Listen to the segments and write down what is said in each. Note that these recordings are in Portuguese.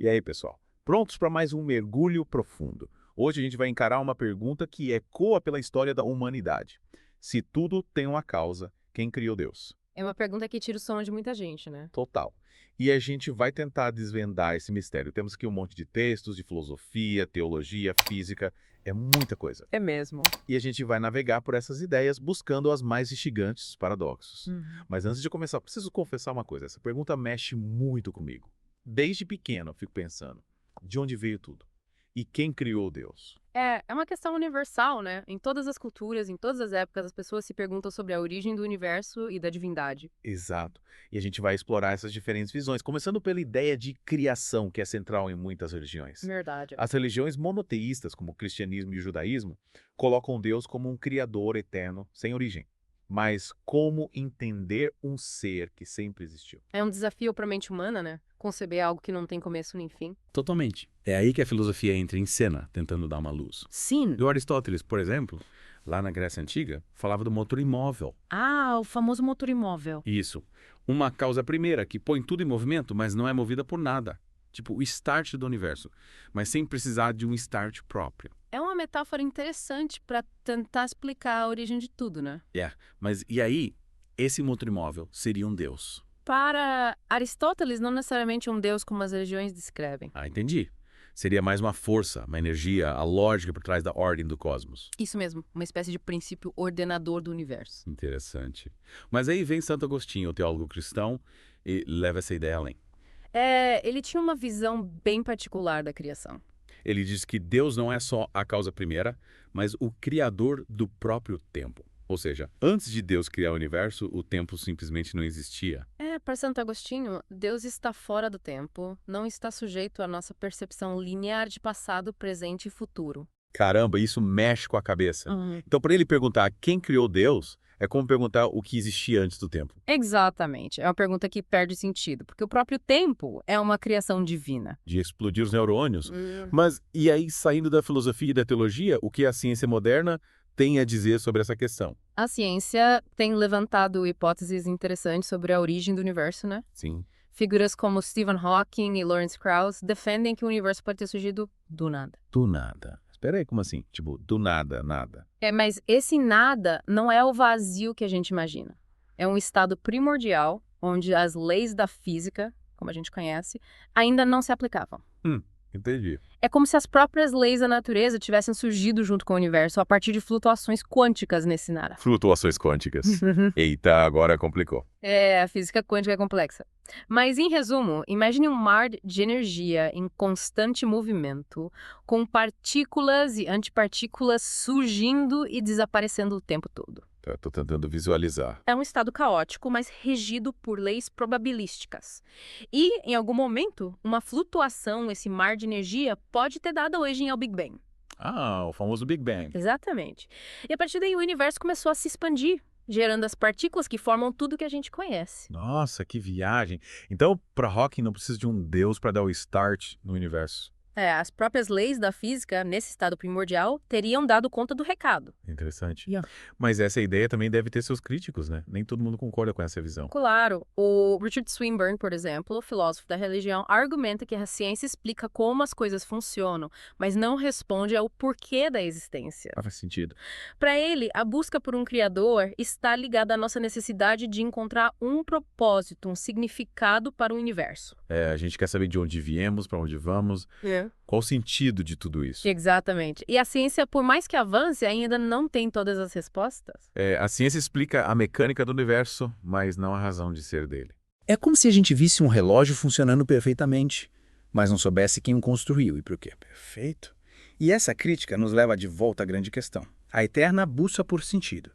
E aí, pessoal? Prontos para mais um mergulho profundo? Hoje a gente vai encarar uma pergunta que ecoa pela história da humanidade. Se tudo tem uma causa, quem criou Deus? É uma pergunta que tira o sono de muita gente, né? Total. E a gente vai tentar desvendar esse mistério. Temos aqui um monte de textos de filosofia, teologia, física, é muita coisa. É mesmo. E a gente vai navegar por essas ideias buscando as mais instigantes paradoxos. Uhum. Mas antes de começar, preciso confessar uma coisa. Essa pergunta mexe muito comigo. Desde pequeno eu fico pensando, de onde veio tudo? E quem criou Deus? É uma questão universal, né? Em todas as culturas, em todas as épocas, as pessoas se perguntam sobre a origem do universo e da divindade. Exato. E a gente vai explorar essas diferentes visões, começando pela ideia de criação, que é central em muitas religiões. Verdade. As religiões monoteístas, como o cristianismo e o judaísmo, colocam Deus como um criador eterno, sem origem. Mas como entender um ser que sempre existiu? É um desafio para a mente humana, né? Conceber algo que não tem começo nem fim. Totalmente. É aí que a filosofia entra em cena, tentando dar uma luz. Sim. E o Aristóteles, por exemplo, lá na Grécia Antiga, falava do motor imóvel. Ah, o famoso motor imóvel. Isso. Uma causa primeira que põe tudo em movimento, mas não é movida por nada. Tipo o start do universo, mas sem precisar de um start próprio. É uma metáfora interessante para tentar explicar a origem de tudo, né? Mas e aí, esse motor imóvel seria um deus. Para Aristóteles, não necessariamente um deus como as religiões descrevem. Ah, entendi. Seria mais uma força, uma energia, a lógica por trás da ordem do cosmos. Isso mesmo, uma espécie de princípio ordenador do universo. Interessante. Mas aí vem Santo Agostinho, o teólogo cristão, e leva essa ideia além. Ele tinha uma visão bem particular da criação. Ele diz que Deus não é só a causa primeira, mas o criador do próprio tempo. Ou seja, antes de Deus criar o universo, o tempo simplesmente não existia. Para Santo Agostinho, Deus está fora do tempo, não está sujeito à nossa percepção linear de passado, presente e futuro. Caramba, isso mexe com a cabeça. Uhum. Então, para ele perguntar quem criou Deus, é como perguntar o que existia antes do tempo. Exatamente. É uma pergunta que perde sentido, porque o próprio tempo é uma criação divina. De explodir os neurônios. Mas, e aí, saindo da filosofia e da teologia, o que a ciência moderna tem a dizer sobre essa questão? A ciência tem levantado hipóteses interessantes sobre a origem do universo, né? Sim. Figuras como Stephen Hawking e Lawrence Krauss defendem que o universo pode ter surgido do nada. Do nada. Espera aí, como assim? Tipo, do nada, nada. Mas esse nada não é o vazio que a gente imagina. É um estado primordial onde as leis da física, como a gente conhece, ainda não se aplicavam. Entendi. É como se as próprias leis da natureza tivessem surgido junto com o universo a partir de flutuações quânticas nesse nada. Flutuações quânticas. Eita, agora complicou. A física quântica é complexa. Mas, em resumo, imagine um mar de energia em constante movimento, com partículas e antipartículas surgindo e desaparecendo o tempo todo. Tô tentando visualizar. É um estado caótico, mas regido por leis probabilísticas. E, em algum momento, uma flutuação nesse mar de energia pode ter dado origem ao Big Bang. Ah, o famoso Big Bang. Exatamente. E a partir daí o universo começou a se expandir, gerando as partículas que formam tudo que a gente conhece. Nossa, que viagem. Então, para Hawking, não precisa de um deus para dar o start no universo. As próprias leis da física, nesse estado primordial, teriam dado conta do recado. Interessante. Yeah. Mas essa ideia também deve ter seus críticos, né? Nem todo mundo concorda com essa visão. Claro, o Richard Swinburne, por exemplo, filósofo da religião, argumenta que a ciência explica como as coisas funcionam, mas não responde ao porquê da existência. Ah, faz sentido. Para ele, a busca por um criador está ligada à nossa necessidade de encontrar um propósito, um significado para o universo. A gente quer saber de onde viemos, para onde vamos. Qual o sentido de tudo isso? Exatamente. E a ciência, por mais que avance, ainda não tem todas as respostas. A ciência explica a mecânica do universo, mas não a razão de ser dele. É como se a gente visse um relógio funcionando perfeitamente, mas não soubesse quem o construiu e por quê. Perfeito. E essa crítica nos leva de volta à grande questão, a eterna busca por sentido.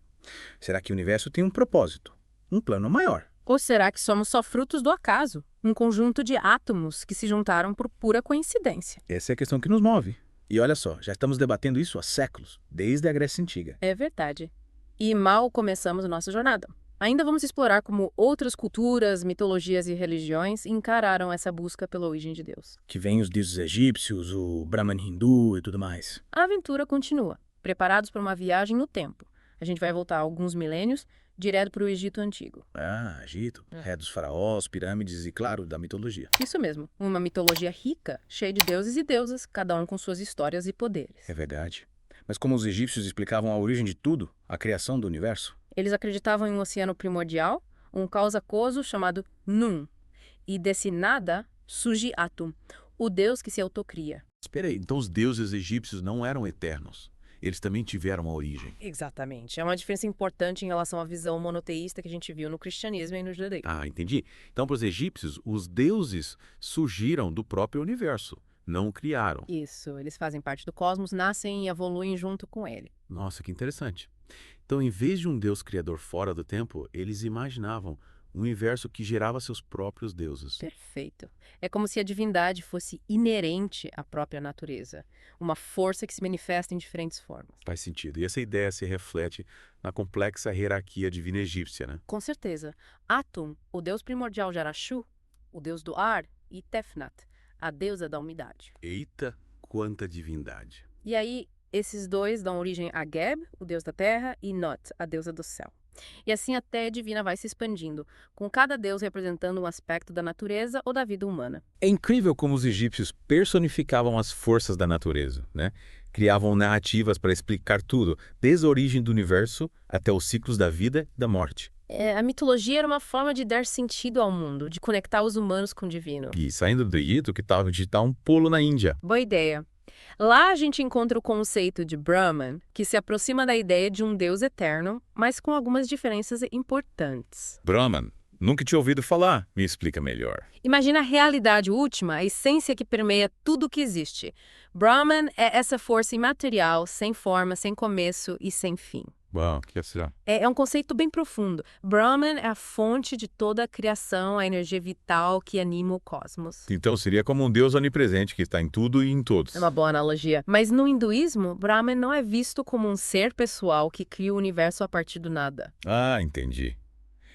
Será que o universo tem um propósito, um plano maior? Ou será que somos só frutos do acaso? Um conjunto de átomos que se juntaram por pura coincidência. Essa é a questão que nos move. E olha só, já estamos debatendo isso há séculos, desde a Grécia Antiga. É verdade. E mal começamos nossa jornada. Ainda vamos explorar como outras culturas, mitologias e religiões encararam essa busca pela origem de Deus. Que vem os deuses egípcios, o Brahman hindu e tudo mais. A aventura continua, preparados para uma viagem no tempo. A gente vai voltar alguns milênios, direto para o Egito Antigo. Ah, Egito. É dos faraós, pirâmides e, claro, da mitologia. Isso mesmo, uma mitologia rica, cheia de deuses e deusas, cada um com suas histórias e poderes. É verdade. Mas como os egípcios explicavam a origem de tudo, a criação do universo? Eles acreditavam em um oceano primordial, um caos aquoso chamado Nun, e desse nada surge Atum, o deus que se autocria. Espera aí, então os deuses egípcios não eram eternos. Eles também tiveram uma origem. Exatamente. É uma diferença importante em relação à visão monoteísta que a gente viu no cristianismo e no judaísmo. Ah, entendi. Então, para os egípcios, os deuses surgiram do próprio universo, não o criaram. Isso, eles fazem parte do cosmos, nascem e evoluem junto com ele. Nossa, que interessante. Então, em vez de um deus criador fora do tempo, eles imaginavam um universo que gerava seus próprios deuses. Perfeito. É como se a divindade fosse inerente à própria natureza, uma força que se manifesta em diferentes formas. Faz sentido. E essa ideia se reflete na complexa hierarquia divina egípcia, né? Com certeza. Atum, o deus primordial de Arashu, o deus do ar, e Tefnat, a deusa da umidade. Eita, quanta divindade. E aí, esses dois dão origem a Geb, o deus da terra, e Not, a deusa do céu. E assim a Terra divina vai se expandindo, com cada deus representando um aspecto da natureza ou da vida humana. É incrível como os egípcios personificavam as forças da natureza, né? Criavam narrativas para explicar tudo, desde a origem do universo até os ciclos da vida e da morte. A mitologia era uma forma de dar sentido ao mundo, de conectar os humanos com o divino. E saindo do Egito, que tal de dar um pulo na Índia? Boa ideia. Lá a gente encontra o conceito de Brahman, que se aproxima da ideia de um deus eterno, mas com algumas diferenças importantes. Brahman. Nunca tinha ouvido falar. Me explica melhor. Imagina a realidade última, a essência que permeia tudo o que existe. Brahman é essa força imaterial, sem forma, sem começo e sem fim. Uau, que será? É um conceito bem profundo. Brahman é a fonte de toda a criação, a energia vital que anima o cosmos. Então seria como um deus onipresente que está em tudo e em todos. É uma boa analogia. Mas no hinduísmo, Brahman não é visto como um ser pessoal que cria o universo a partir do nada. Ah, entendi.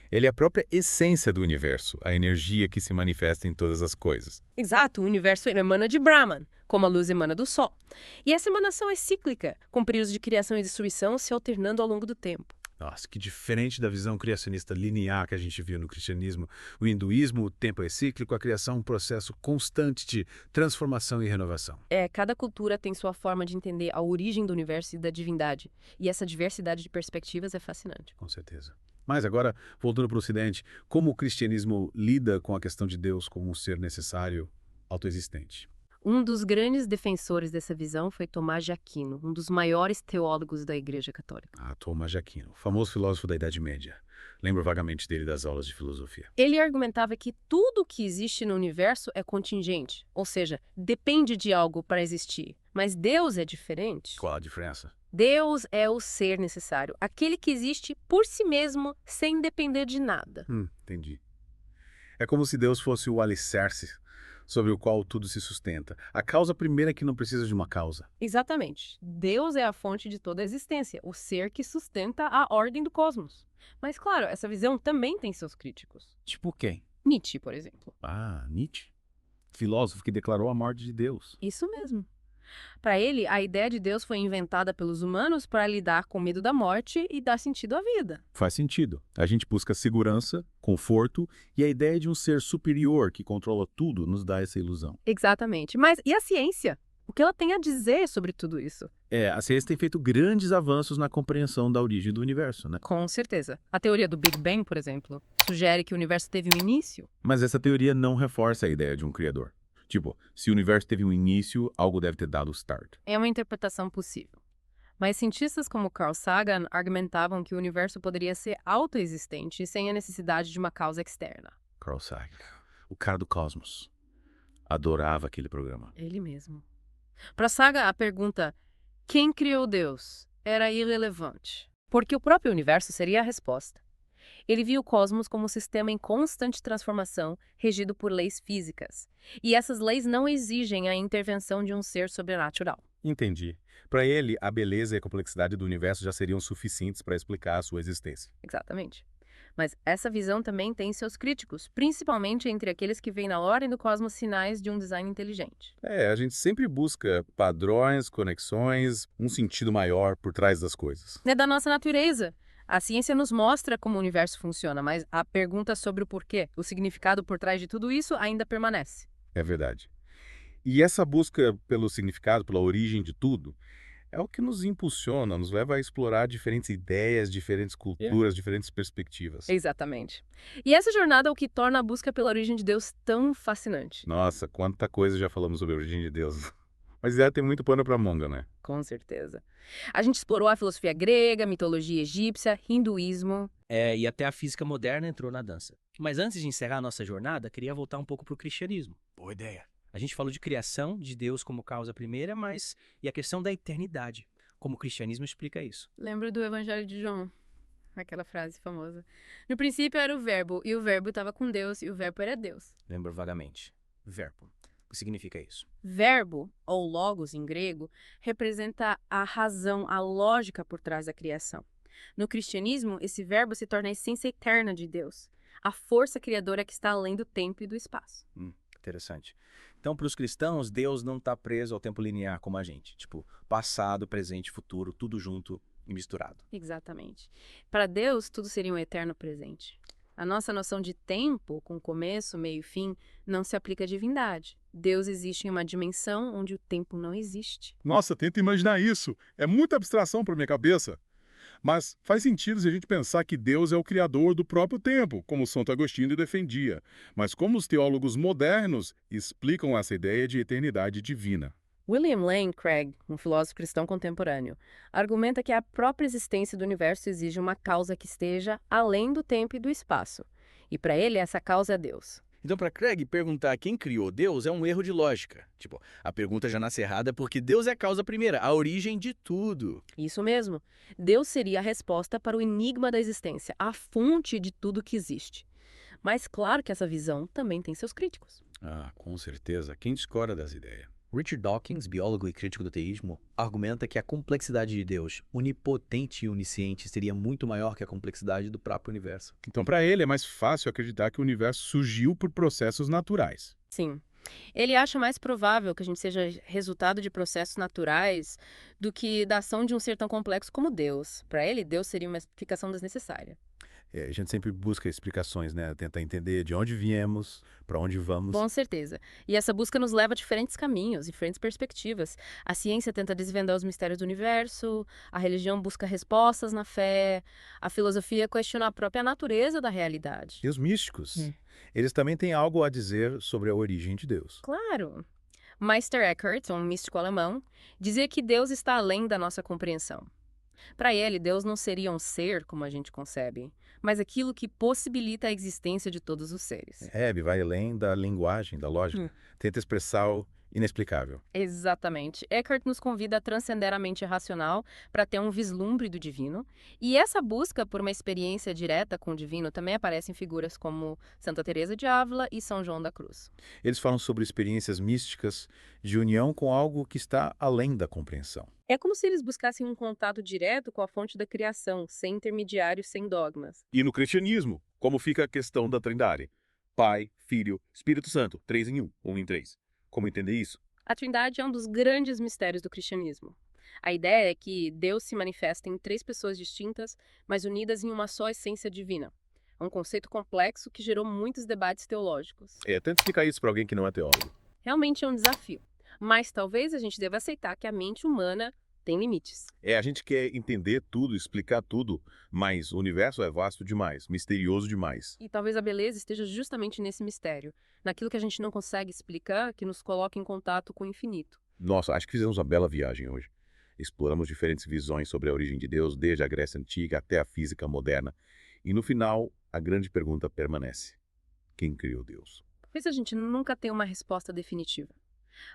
Ele é a própria essência do universo, a energia que se manifesta em todas as coisas. Exato, o universo emana de Brahman, como a luz emana do Sol. E essa emanação é cíclica, com períodos de criação e destruição se alternando ao longo do tempo. Nossa, que diferente da visão criacionista linear que a gente viu no cristianismo. O hinduísmo, o tempo é cíclico, a criação é um processo constante de transformação e renovação. Cada cultura tem sua forma de entender a origem do universo e da divindade. E essa diversidade de perspectivas é fascinante. Com certeza. Mas agora, voltando para o Ocidente, como o cristianismo lida com a questão de Deus como um ser necessário, autoexistente? Um dos grandes defensores dessa visão foi Tomás de Aquino, um dos maiores teólogos da Igreja Católica. Ah, Tomás de Aquino, famoso filósofo da Idade Média. Lembro vagamente dele das aulas de filosofia. Ele argumentava que tudo que existe no universo é contingente, ou seja, depende de algo para existir. Mas Deus é diferente. Qual a diferença? Deus é o ser necessário, aquele que existe por si mesmo, sem depender de nada. Entendi. É como se Deus fosse o alicerce sobre o qual tudo se sustenta. A causa primeira que não precisa de uma causa. Exatamente. Deus é a fonte de toda a existência, o ser que sustenta a ordem do cosmos. Mas, claro, essa visão também tem seus críticos. Tipo quem? Nietzsche, por exemplo. Ah, Nietzsche. Filósofo que declarou a morte de Deus. Isso mesmo. Para ele, a ideia de Deus foi inventada pelos humanos para lidar com o medo da morte e dar sentido à vida. Faz sentido. A gente busca segurança, conforto e a ideia de um ser superior que controla tudo nos dá essa ilusão. Exatamente. Mas e a ciência? O que ela tem a dizer sobre tudo isso? A ciência tem feito grandes avanços na compreensão da origem do universo, né? Com certeza. A teoria do Big Bang, por exemplo, sugere que o universo teve um início. Mas essa teoria não reforça a ideia de um criador. Tipo, se o universo teve um início, algo deve ter dado o start. É uma interpretação possível. Mas cientistas como Carl Sagan argumentavam que o universo poderia ser autoexistente sem a necessidade de uma causa externa. Carl Sagan, o cara do cosmos. Adorava aquele programa. Ele mesmo. Para Sagan, a pergunta "quem criou Deus?" era irrelevante, porque o próprio universo seria a resposta. Ele via o cosmos como um sistema em constante transformação, regido por leis físicas. E essas leis não exigem a intervenção de um ser sobrenatural. Entendi. Para ele, a beleza e a complexidade do universo já seriam suficientes para explicar a sua existência. Exatamente. Mas essa visão também tem seus críticos, principalmente entre aqueles que veem na ordem do cosmos sinais de um design inteligente. A gente sempre busca padrões, conexões, um sentido maior por trás das coisas. É da nossa natureza. A ciência nos mostra como o universo funciona, mas a pergunta sobre o porquê, o significado por trás de tudo isso ainda permanece. É verdade. E essa busca pelo significado, pela origem de tudo, é o que nos impulsiona, nos leva a explorar diferentes ideias, diferentes culturas, diferentes perspectivas. Exatamente. E essa jornada é o que torna a busca pela origem de Deus tão fascinante. Nossa, quanta coisa já falamos sobre a origem de Deus. Mas tem muito pano pra manga, né? Com certeza. A gente explorou a filosofia grega, mitologia egípcia, hinduísmo. E até a física moderna entrou na dança. Mas antes de encerrar a nossa jornada, queria voltar um pouco para o cristianismo. Boa ideia. A gente falou de criação, de Deus como causa primeira, mas e a questão da eternidade? Como o cristianismo explica isso? Lembra do Evangelho de João? Aquela frase famosa. No princípio era o verbo, e o verbo estava com Deus, e o verbo era Deus. Lembro vagamente. Verbo. O que significa isso? Verbo, ou logos em grego, representa a razão, a lógica por trás da criação. No cristianismo, esse verbo se torna a essência eterna de Deus, a força criadora que está além do tempo e do espaço. Interessante. Então, para os cristãos, Deus não está preso ao tempo linear como a gente. Tipo, passado, presente, futuro, tudo junto e misturado. Exatamente. Para Deus, tudo seria um eterno presente. A nossa noção de tempo, com começo, meio e fim, não se aplica à divindade. Deus existe em uma dimensão onde o tempo não existe. Nossa, tenta imaginar isso. É muita abstração para minha cabeça. Mas faz sentido se a gente pensar que Deus é o criador do próprio tempo, como Santo Agostinho defendia. Mas como os teólogos modernos explicam essa ideia de eternidade divina? William Lane Craig, um filósofo cristão contemporâneo, argumenta que a própria existência do universo exige uma causa que esteja além do tempo e do espaço. E para ele, essa causa é Deus. Então, para Craig, perguntar quem criou Deus é um erro de lógica. Tipo, a pergunta já nasce errada porque Deus é a causa primeira, a origem de tudo. Isso mesmo. Deus seria a resposta para o enigma da existência, a fonte de tudo que existe. Mas claro que essa visão também tem seus críticos. Ah, com certeza. Quem discorda dessa ideia? Richard Dawkins, biólogo e crítico do teísmo, argumenta que a complexidade de Deus, onipotente e onisciente, seria muito maior que a complexidade do próprio universo. Então, para ele, é mais fácil acreditar que o universo surgiu por processos naturais. Sim. Ele acha mais provável que a gente seja resultado de processos naturais do que da ação de um ser tão complexo como Deus. Para ele, Deus seria uma explicação desnecessária. A gente sempre busca explicações, né? Tentar entender de onde viemos, para onde vamos. Com certeza. E essa busca nos leva a diferentes caminhos, diferentes perspectivas. A ciência tenta desvendar os mistérios do universo, a religião busca respostas na fé, a filosofia questiona a própria natureza da realidade. E os místicos? Eles também têm algo a dizer sobre a origem de Deus. Claro. Meister Eckhart, um místico alemão, dizia que Deus está além da nossa compreensão. Para ele, Deus não seria um ser como a gente concebe, mas aquilo que possibilita a existência de todos os seres. Hebe vai além da linguagem, da lógica. Tenta expressar o inexplicável. Exatamente. Eckhart nos convida a transcender a mente racional para ter um vislumbre do divino. E essa busca por uma experiência direta com o divino também aparece em figuras como Santa Teresa de Ávila e São João da Cruz. Eles falam sobre experiências místicas de união com algo que está além da compreensão. É como se eles buscassem um contato direto com a fonte da criação, sem intermediários, sem dogmas. E no cristianismo, como fica a questão da Trindade? Pai, Filho, Espírito Santo, 3 em 1, 1 em 3. Como entender isso? A Trindade é um dos grandes mistérios do cristianismo. A ideia é que Deus se manifesta em 3 pessoas distintas, mas unidas em uma só essência divina. É um conceito complexo que gerou muitos debates teológicos. Tenta explicar isso para alguém que não é teólogo. Realmente é um desafio, mas talvez a gente deva aceitar que a mente humana tem limites. A gente quer entender tudo, explicar tudo, mas o universo é vasto demais, misterioso demais. E talvez a beleza esteja justamente nesse mistério, naquilo que a gente não consegue explicar, que nos coloca em contato com o infinito. Nossa, acho que fizemos uma bela viagem hoje. Exploramos diferentes visões sobre a origem de Deus, desde a Grécia Antiga até a física moderna. E no final, a grande pergunta permanece: quem criou Deus? Talvez a gente nunca tenha uma resposta definitiva.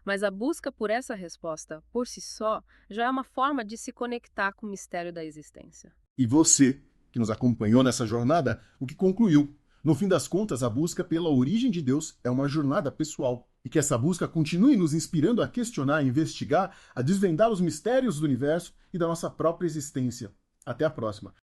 Mas a busca por essa resposta, por si só, já é uma forma de se conectar com o mistério da existência. E você, que nos acompanhou nessa jornada, o que concluiu? No fim das contas, a busca pela origem de Deus é uma jornada pessoal. E que essa busca continue nos inspirando a questionar, a investigar, a desvendar os mistérios do universo e da nossa própria existência. Até a próxima.